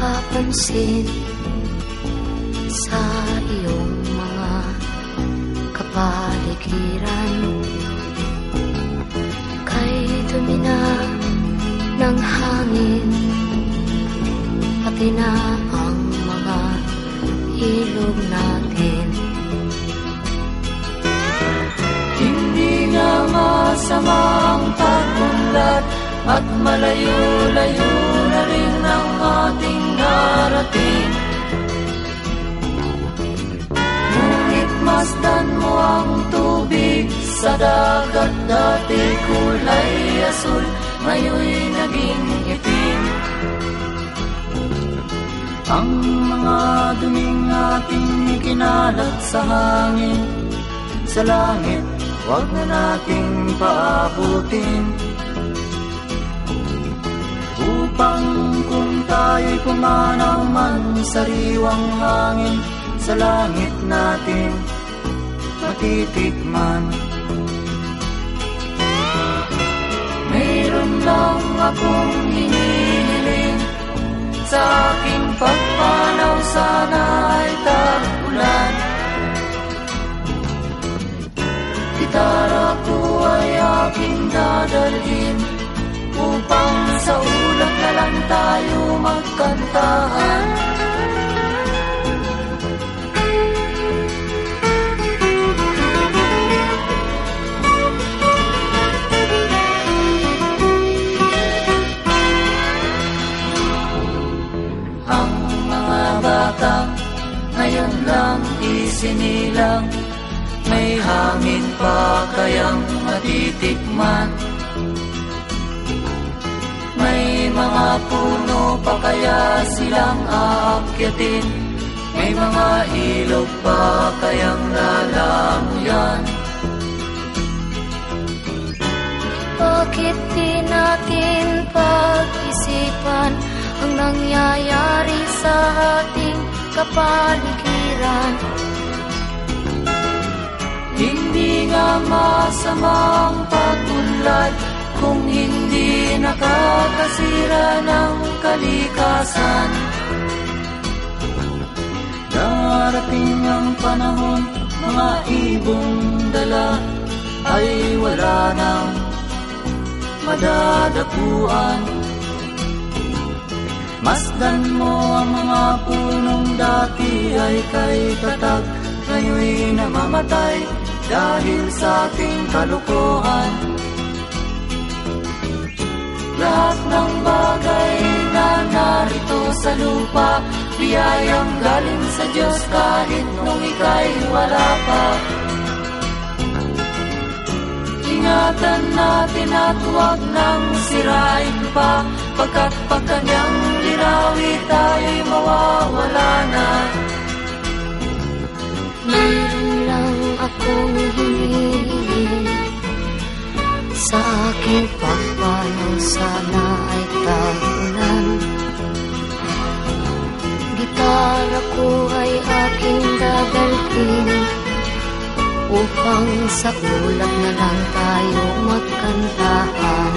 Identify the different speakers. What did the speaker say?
Speaker 1: napapansin sa iyong mga kapaligiran. Kay dumi na ng hangin, pati na ang mga ilog natin.
Speaker 2: Hindi nga masama ang pag-unlad at malayo-layo na rin ang ating narating. Ngunit masdan mo ang tubig sa dagat, dati kulay asul, ngayon'y naging itim. Ang mga duming ating ikinalat sa hangin, sa langit, huwag na nating paabutin. Upang kung tayo'y pumanaw man sariwang hangin, sa langit natin matitikman. Mayroon lang akong hinihiling, sa aking pagpanaw sana ay tag-ulan. Gitara ko ay aking dadalhin, upang sa ulap na lang tayo magkantahan. Ang mga batang ngayon lang isinilang, may hangin pa kayang matitikman. May mga puno pa kaya silang aakyatin, may mga ilog pa kayang lalamuyan.
Speaker 1: Bakit di natin pag-isipan ang nangyayari sa ating kapaligiran?
Speaker 2: Hindi nga masama ang pag-unlad kung hindi nakakasira ng kalikasan. Darating ang panahon, mga ibong dala ay wala nang madadapuan. Masdan mo ang mga punong dati ay kay tatag, ngayon'y namamatay dahil sa ating kalukuhan. Lahat ng bagay na narito sa lupa, biyayang galing sa Diyos kahit nung ika'y wala pa. Ingatan natin at huwag nang sirain pa, pagkat pag kanyang linawi tayo'y mawawala na.
Speaker 1: Mayroon lang akong hinihiling, sa aking pagpanaw sana ay tag-ulan. Gitara ko ay aking dadalhin, upang sa ulap na lang tayo magkantahan.